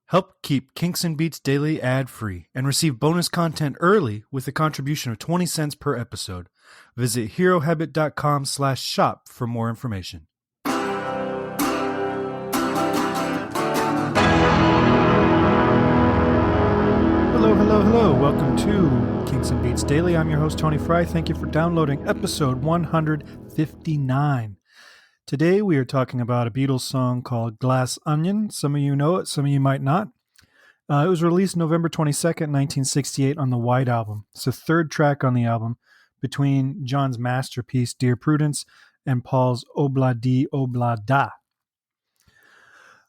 Help keep Kinks and Beats Daily ad-free and receive bonus content early with a contribution of 20 cents per episode. Visit herohabit.com/shop for more information. Hello. Welcome to Kinks and Beats Daily. I'm your host, Tony Fry. Thank you for downloading episode 159. Today we are talking about a Beatles song called Glass Onion. Some of you know it, some of you might not. It was released November 22nd, 1968 on the White Album. It's the third track on the album between John's masterpiece, Dear Prudence, and Paul's Obla Di Obla Da.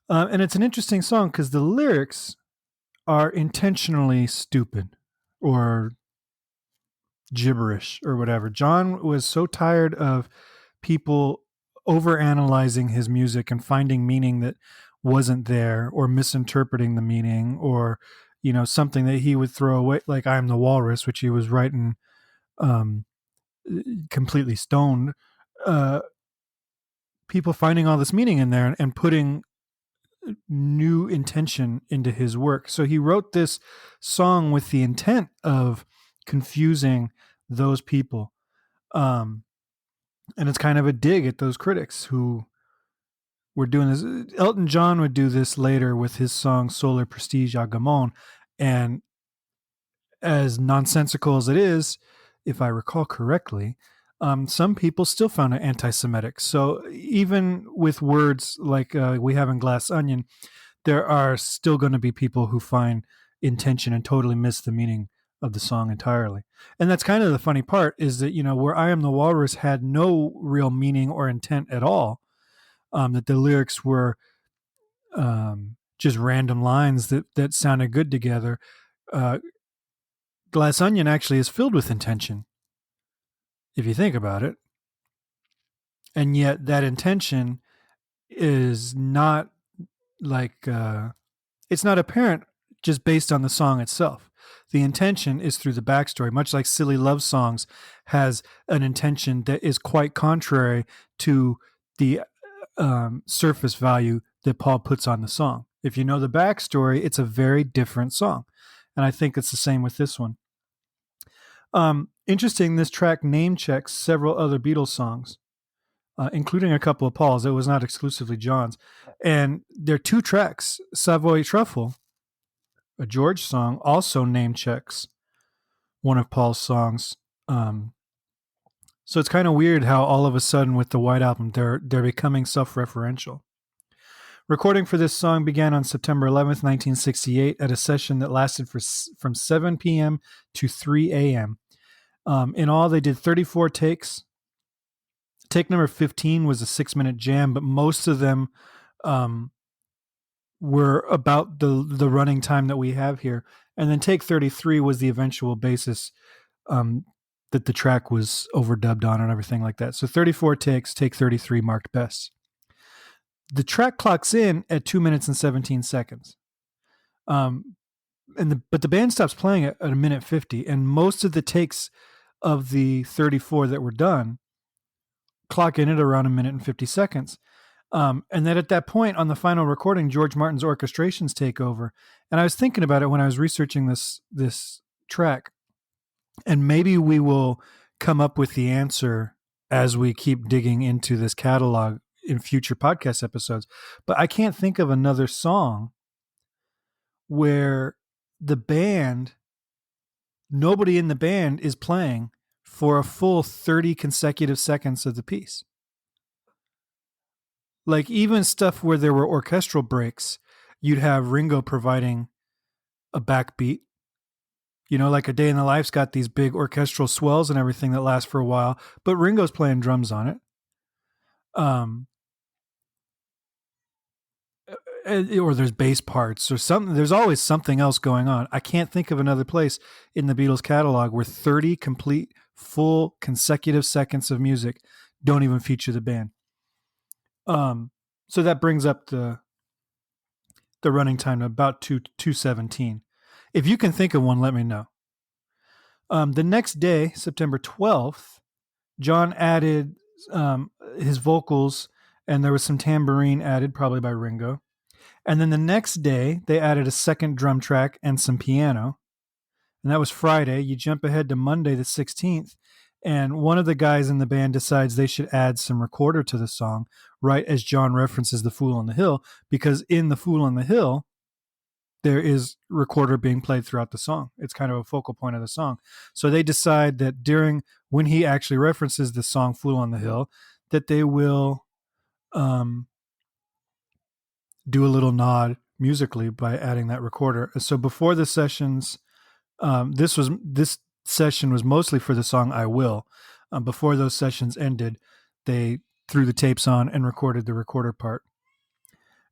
And it's an interesting song because the lyrics are intentionally stupid or gibberish or whatever. John was so tired of people overanalyzing his music and finding meaning that wasn't there, or misinterpreting the meaning, or something that he would throw away, like I'm the Walrus, which he was writing completely stoned. People finding all this meaning in there and putting new intention into his work. So he wrote this song with the intent of confusing those people. And it's kind of a dig at those critics who were doing this. Elton John would do this later with his song Solar Prestige a Gamon. And as nonsensical as it is, if I recall correctly, some people still found it anti-Semitic. So even with words like we have in Glass Onion, there are still going to be people who find intention and totally miss the meaning of the song entirely. And that's kind of the funny part, is that, where I Am the Walrus had no real meaning or intent at all, that the lyrics were just random lines that sounded good together. Glass Onion actually is filled with intention, if you think about it. And yet that intention is not it's not apparent just based on the song itself. The intention is through the backstory, much like Silly Love Songs has an intention that is quite contrary to the surface value that Paul puts on the song. If you know the backstory, it's a very different song. And I think it's the same with this one. Interesting, this track name checks several other Beatles songs, including a couple of Paul's. It was not exclusively John's. And there are two tracks. Savoy Truffle, a George song, also name checks one of Paul's songs. So it's kind of weird how all of a sudden with the White Album, they're becoming self-referential. Recording for this song began on September 11th, 1968 at a session that lasted from 7 p.m. to 3 a.m. In all, they did 34 takes. Take number 15 was a 6-minute jam, but most of them were about the running time that we have here. And then take 33 was the eventual basis that the track was overdubbed on and everything like that. So 34 takes, take 33 marked best. The track clocks in at 2 minutes and 17 seconds. But the band stops playing at a minute 50, and most of the takes of the 34 that were done clock in at around a minute and 50 seconds. And then at that point on the final recording, George Martin's orchestrations take over. And I was thinking about it when I was researching this track, and maybe we will come up with the answer as we keep digging into this catalog in future podcast episodes. But I can't think of another song where nobody in the band is playing for a full 30 consecutive seconds of the piece. Like even stuff where there were orchestral breaks, you'd have Ringo providing a backbeat. Like A Day in the Life's got these big orchestral swells and everything that last for a while, but Ringo's playing drums on it. Or there's bass parts or something. There's always something else going on. I can't think of another place in the Beatles catalog where 30 complete, full, consecutive seconds of music don't even feature the band. So that brings up the running time to about 2:17. If you can think of one, let me know. The next day, September 12th, John added his vocals and there was some tambourine added, probably by Ringo. And then the next day, they added a second drum track and some piano. And that was Friday. You jump ahead to Monday, the 16th, and one of the guys in the band decides they should add some recorder to the song, right as John references The Fool on the Hill, because in The Fool on the Hill, there is recorder being played throughout the song. It's kind of a focal point of the song. So they decide that when he actually references the song Fool on the Hill, that they will do a little nod musically by adding that recorder. So before the sessions, this session was mostly for the song I Will. Before those sessions ended, they threw the tapes on and recorded the recorder part.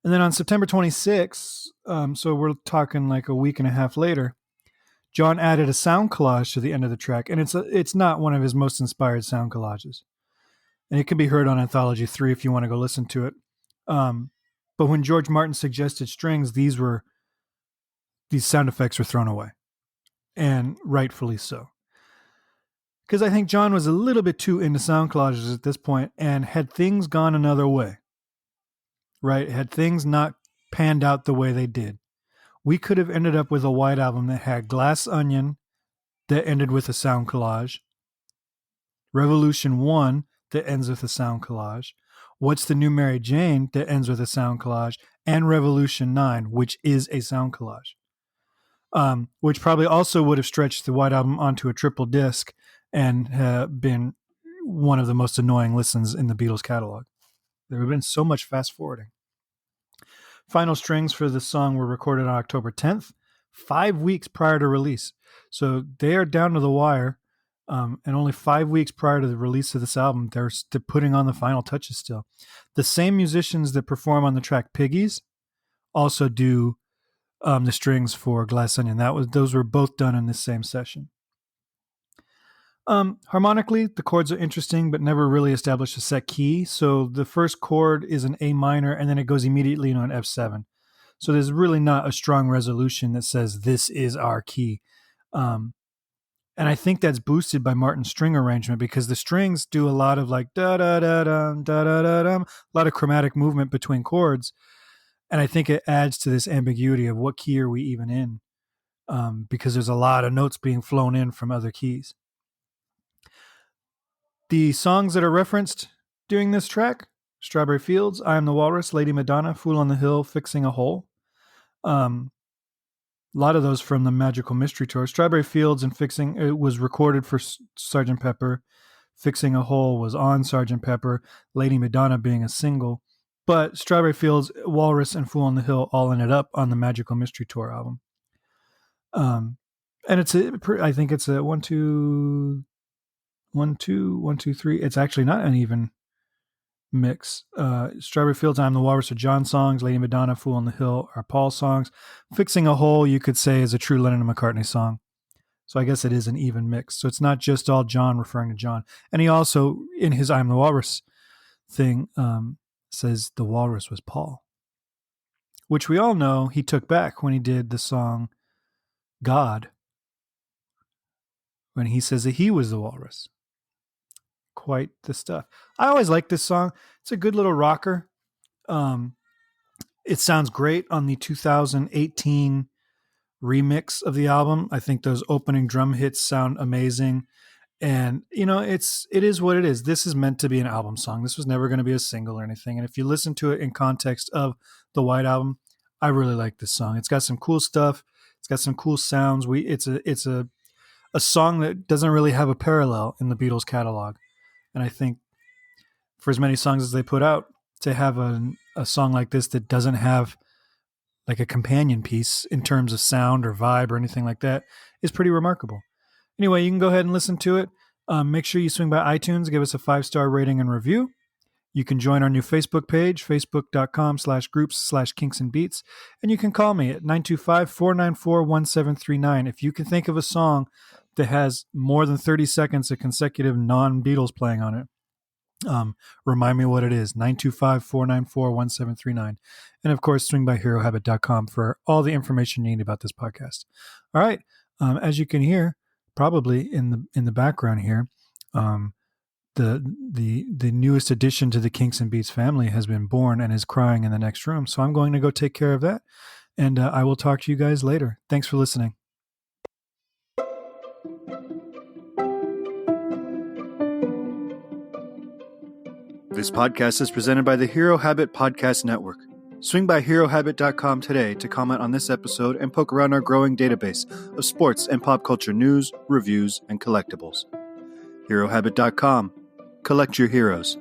And then on September 26th, so we're talking like a week and a half later, John added a sound collage to the end of the track, and it's not one of his most inspired sound collages. And it can be heard on Anthology 3 if you want to go listen to it. But when George Martin suggested strings, these sound effects were thrown away, and rightfully so. Because I think John was a little bit too into sound collages at this point, and had things gone another way, right? Had things not panned out the way they did, we could have ended up with a White Album that had Glass Onion that ended with a sound collage, Revolution 1 that ends with a sound collage, What's the New Mary Jane that ends with a sound collage, and Revolution 9, which is a sound collage, which probably also would have stretched the White Album onto a triple disc and been one of the most annoying listens in the Beatles catalog. There would have been so much fast forwarding. Final strings for the song were recorded on October 10th, 5 weeks prior to release. So they are down to the wire, and only 5 weeks prior to the release of this album, they're putting on the final touches still. The same musicians that perform on the track Piggies also do the strings for Glass Onion. Those were both done in this same session. Harmonically, the chords are interesting, but never really establish a set key. So the first chord is an A minor, and then it goes immediately into an F7. So there's really not a strong resolution that says this is our key. And I think that's boosted by Martin's string arrangement, because the strings do a lot of like da da da da da da da da, a lot of chromatic movement between chords, and I think it adds to this ambiguity of what key are we even in, because there's a lot of notes being flown in from other keys. The songs that are referenced during this track: Strawberry Fields, I Am the Walrus, Lady Madonna, Fool on the Hill, Fixing a Hole. A lot of those from the Magical Mystery Tour. Strawberry Fields and it was recorded for Sgt. Pepper. Fixing a Hole was on Sgt. Pepper, Lady Madonna being a single. But Strawberry Fields, Walrus, and Fool on the Hill all ended up on the Magical Mystery Tour album. And I think it's a 1, 2, 1, 2, 1, 2, 3. It's actually not an even mix. Strawberry Fields, I'm the Walrus are John songs. Lady Madonna, Fool on the Hill are Paul songs. Fixing a Hole, you could say, is a true Lennon and McCartney song. So I guess it is an even mix. So it's not just all John referring to John. And he also, in his I'm the Walrus thing, says the walrus was Paul, which we all know he took back when he did the song God, when he says that he was the walrus. Quite the stuff. I always like this song. It's a good little rocker. It sounds great on the 2018 remix of the album. I think those opening drum hits sound amazing. And, it is what it is. This is meant to be an album song. This was never going to be a single or anything. And if you listen to it in context of the White Album, I really like this song. It's got some cool stuff. It's got some cool sounds. It's a song that doesn't really have a parallel in the Beatles catalog. And I think for as many songs as they put out, to have a song like this that doesn't have like a companion piece in terms of sound or vibe or anything like that is pretty remarkable. Anyway, you can go ahead and listen to it. Make sure you swing by iTunes, give us a 5-star rating and review. You can join our new Facebook page, facebook.com/groups/kinksandbeats. And you can call me at 925-494-1739. If you can think of a song that has more than 30 seconds of consecutive non-Beatles playing on it, remind me what it is. 925-494-1739. And of course, swing by herohabit.com for all the information you need about this podcast. All right. As you can hear, probably in the background here, the newest addition to the Kinks and Beats family has been born and is crying in the next room. So I'm going to go take care of that, and I will talk to you guys later. Thanks for listening. This podcast is presented by the Hero Habit Podcast Network. Swing by HeroHabit.com today to comment on this episode and poke around our growing database of sports and pop culture news, reviews, and collectibles. HeroHabit.com. Collect your heroes.